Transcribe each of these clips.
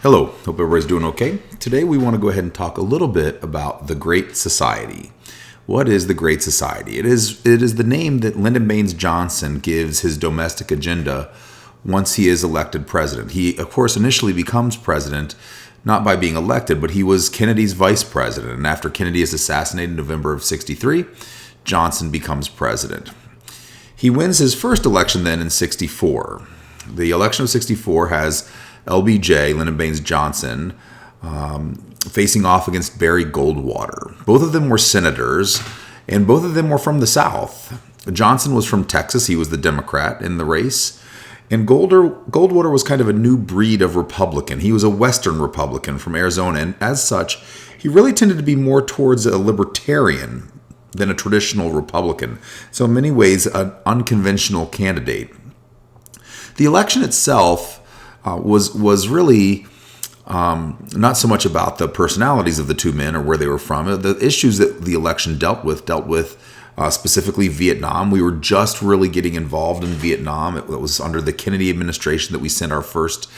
Hello, hope everybody's doing okay. Today we want to go ahead and talk a little bit about the Great Society. What is the Great Society? It is the name that Lyndon Baines Johnson gives his domestic agenda once he is elected president. He, of course, initially becomes president not by being elected, but he was Kennedy's vice president. And after Kennedy is assassinated in November of 63, Johnson becomes president. He wins his first election then in 64. The election of 64 has LBJ, Lyndon Baines Johnson, facing off against Barry Goldwater. Both of them were senators, and both of them were from the South. Johnson was from Texas. He was the Democrat in the race. And Goldwater was kind of a new breed of Republican. He was a Western Republican from Arizona, and as such, he really tended to be more towards a libertarian than a traditional Republican. So in many ways, an unconventional candidate. The election itself was really not so much about the personalities of the two men or where they were from. The issues that the election dealt with specifically Vietnam. We were just really getting involved in Vietnam. It was under the Kennedy administration that we sent our first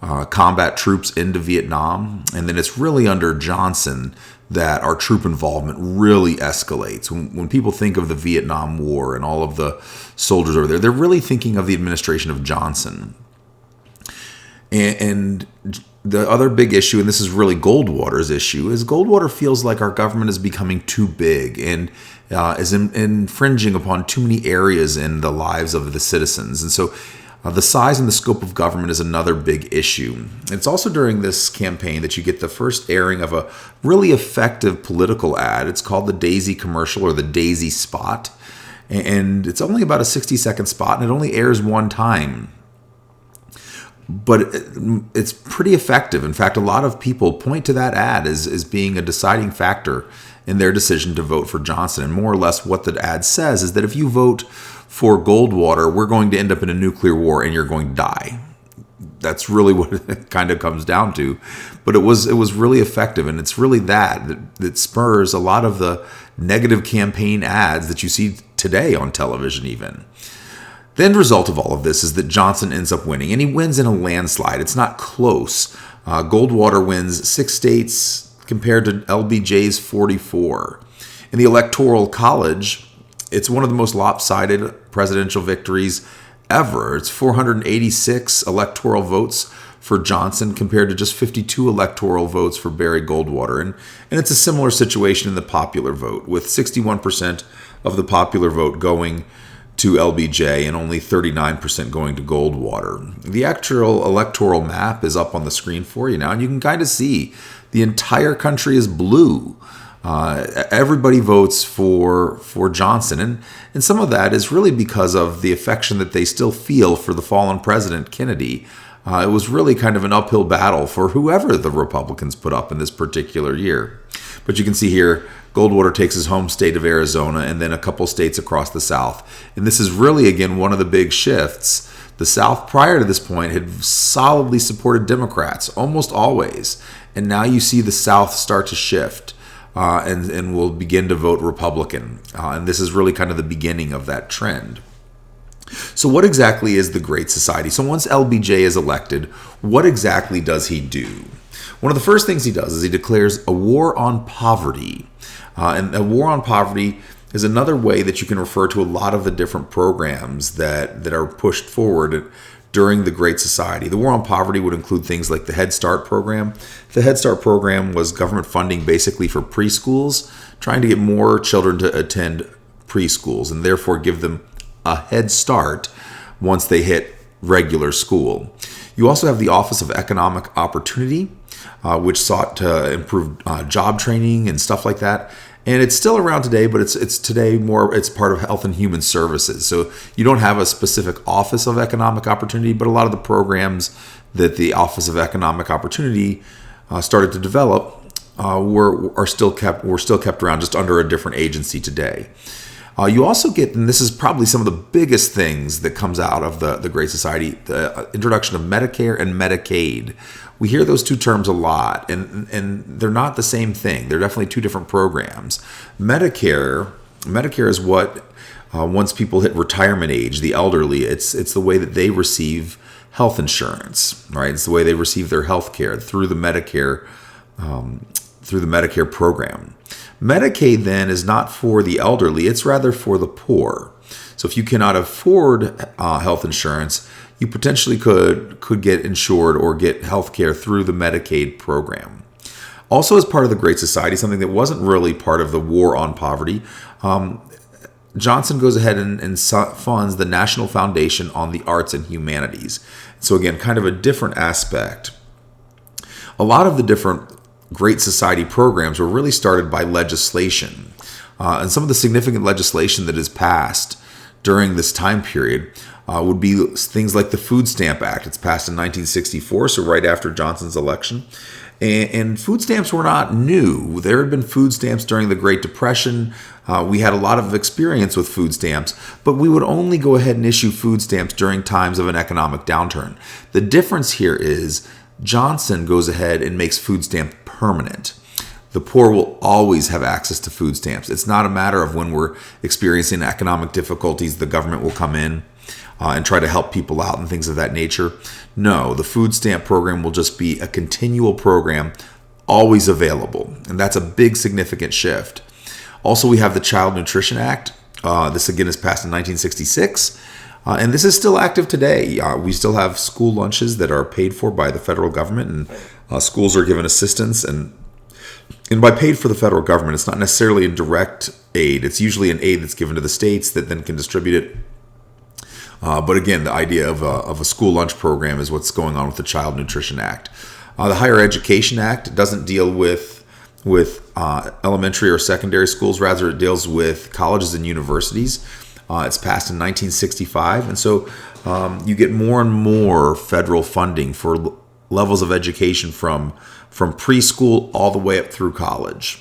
combat troops into Vietnam. And then it's really under Johnson that our troop involvement really escalates. When people think of the Vietnam War and all of the soldiers over there, they're really thinking of the administration of Johnson. And the other big issue, and this is really Goldwater's issue, is Goldwater feels like our government is becoming too big and is infringing upon too many areas in the lives of the citizens. And so the size and the scope of government is another big issue. It's also during this campaign that you get the first airing of a really effective political ad. It's called the Daisy commercial or the Daisy spot. And it's only about a 60-second spot, and it only airs one time. But it's pretty effective. In fact, a lot of people point to that ad as being a deciding factor in their decision to vote for Johnson. And more or less what the ad says is that if you vote for Goldwater, we're going to end up in a nuclear war and you're going to die. That's really what it kind of comes down to. But it was really effective. And it's really that spurs a lot of the negative campaign ads that you see today on television even. The end result of all of this is that Johnson ends up winning, and he wins in a landslide. It's not close. Goldwater wins 6 states compared to LBJ's 44. In the Electoral College, it's one of the most lopsided presidential victories ever. It's 486 electoral votes for Johnson compared to just 52 electoral votes for Barry Goldwater. And it's a similar situation in the popular vote, with 61% of the popular vote going to LBJ and only 39% going to Goldwater. The actual electoral map is up on the screen for you now, and you can kind of see the entire country is blue. Everybody votes for Johnson, and some of that is really because of the affection that they still feel for the fallen president, Kennedy. It was really kind of an uphill battle for whoever the Republicans put up in this particular year. But you can see here, Goldwater takes his home state of Arizona and then a couple states across the South. And this is really, again, one of the big shifts. The South, prior to this point, had solidly supported Democrats, almost always. And now you see the South start to shift and will begin to vote Republican. And this is really kind of the beginning of that trend. So what exactly is the Great Society? So once LBJ is elected, what exactly does he do? One of the first things he does is he declares a war on poverty. And a war on poverty is another way that you can refer to a lot of the different programs that are pushed forward during the Great Society. The war on poverty would include things like the Head Start program. The Head Start program was government funding basically for preschools, trying to get more children to attend preschools and therefore give them a head start once they hit regular school. You also have the Office of Economic Opportunity, which sought to improve job training and stuff like that. And it's still around today, but it's today more, it's part of Health and Human Services. So you don't have a specific Office of Economic Opportunity, but a lot of the programs that the Office of Economic Opportunity started to develop were still kept around, just under a different agency today. You also get, and this is probably some of the biggest things that comes out of the Great Society, the introduction of Medicare and Medicaid. We hear those two terms a lot, and they're not the same thing. They're definitely two different programs. Medicare is what, once people hit retirement age, the elderly, it's the way that they receive health insurance, right? It's the way they receive their health care through the Medicare program. Medicaid then is not for the elderly, it's rather for the poor. So if you cannot afford health insurance, you potentially could get insured or get health care through the Medicaid program. Also, as part of the Great Society, something that wasn't really part of the war on poverty, Johnson goes ahead and funds the National Foundation on the Arts and Humanities. So again, kind of a different aspect. A lot of the different Great Society programs were really started by legislation. And some of the significant legislation that is passed during this time period would be things like the Food Stamp Act. It's passed in 1964, so right after Johnson's election. And food stamps were not new. There had been food stamps during the Great Depression. We had a lot of experience with food stamps, but we would only go ahead and issue food stamps during times of an economic downturn. The difference here is Johnson goes ahead and makes food stamp permanent. The poor will always have access to food stamps. It's not a matter of when we're experiencing economic difficulties, the government will come in and try to help people out and things of that nature. No, the food stamp program will just be a continual program, always available. And that's a big significant shift. Also, we have the Child Nutrition Act. This again is passed in 1966. And this is still active today. We still have school lunches that are paid for by the federal government, and schools are given assistance. And by paid for the federal government, it's not necessarily in direct aid. It's usually an aid that's given to the states that then can distribute it. But again, the idea of a school lunch program is what's going on with the Child Nutrition Act. The Higher Education Act doesn't deal with elementary or secondary schools. Rather, it deals with colleges and universities. It's passed in 1965. And so you get more and more federal funding for levels of education from preschool all the way up through college.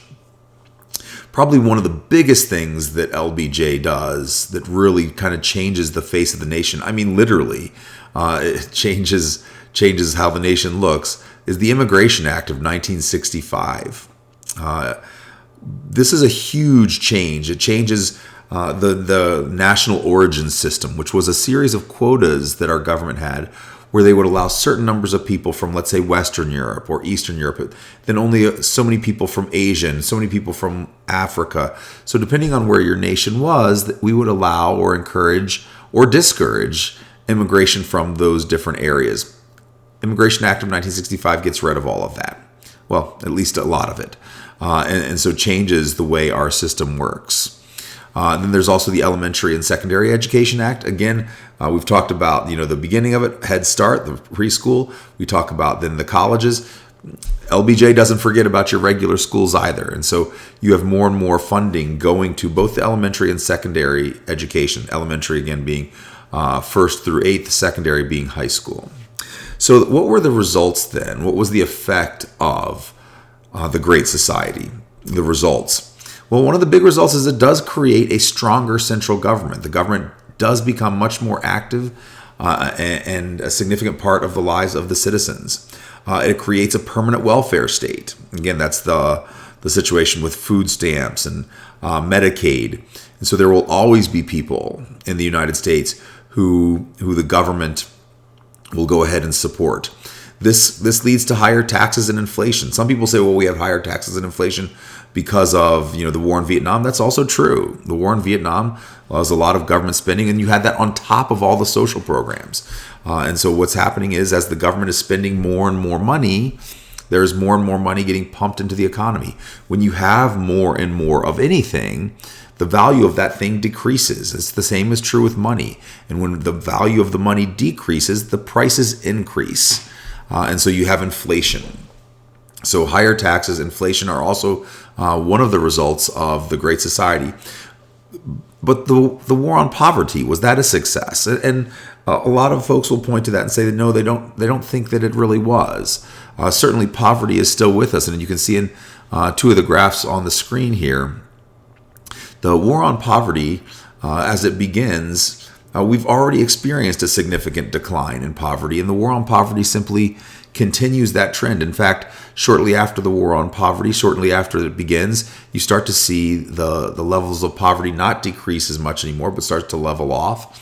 Probably one of the biggest things that LBJ does that really kind of changes the face of the nation, I mean literally, it changes how the nation looks, is the Immigration Act of 1965. This is a huge change. It changes the national origin system, which was a series of quotas that our government had, where they would allow certain numbers of people from, let's say, Western Europe or Eastern Europe, then only so many people from Asia and so many people from Africa. So depending on where your nation was, we would allow or encourage or discourage immigration from those different areas. Immigration Act of 1965 gets rid of all of that. Well, at least a lot of it. And so changes the way our system works. Then there's also the Elementary and Secondary Education Act. Again, we've talked about the beginning of it, Head Start, the preschool. We talk about then the colleges. LBJ doesn't forget about your regular schools either. And so you have more and more funding going to both the elementary and secondary education. Elementary, again, being 1st through 8th, secondary being high school. So what were the results then? What was the effect of the Great Society? The results. Well, one of the big results is it does create a stronger central government. The government does become much more active and a significant part of the lives of the citizens. It creates a permanent welfare state. Again, that's the situation with food stamps and Medicaid. And so there will always be people in the United States who the government will go ahead and support. This leads to higher taxes and inflation. Some people say, well, we have higher taxes and inflation because of the war in Vietnam. That's also true. The war in Vietnam was a lot of government spending, and you had that on top of all the social programs. And so what's happening is, as the government is spending more and more money, there's more and more money getting pumped into the economy. When you have more and more of anything, the value of that thing decreases. It's the same is true with money. And when the value of the money decreases, the prices increase. And so you have inflation. So higher taxes, inflation are also one of the results of the Great Society. But the war on poverty, was that a success? And a lot of folks will point to that and say that no, they don't think that it really was. Certainly poverty is still with us. And you can see in two of the graphs on the screen here, the war on poverty, as it begins, we've already experienced a significant decline in poverty, and the war on poverty simply continues that trend. In fact, shortly after the war on poverty, shortly after it begins, you start to see the levels of poverty not decrease as much anymore, but start to level off.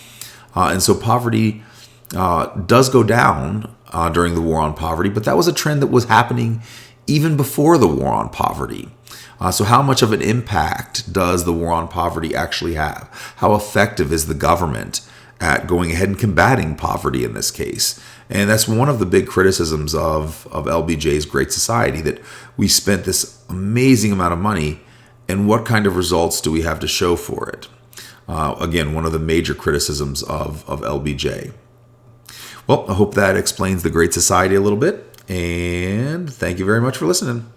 And so poverty does go down during the war on poverty, but that was a trend that was happening even before the war on poverty. So how much of an impact does the war on poverty actually have? How effective is the government at going ahead and combating poverty in this case? And that's one of the big criticisms of LBJ's Great Society, that we spent this amazing amount of money, and what kind of results do we have to show for it? Again, one of the major criticisms of LBJ. Well, I hope that explains the Great Society a little bit, and thank you very much for listening.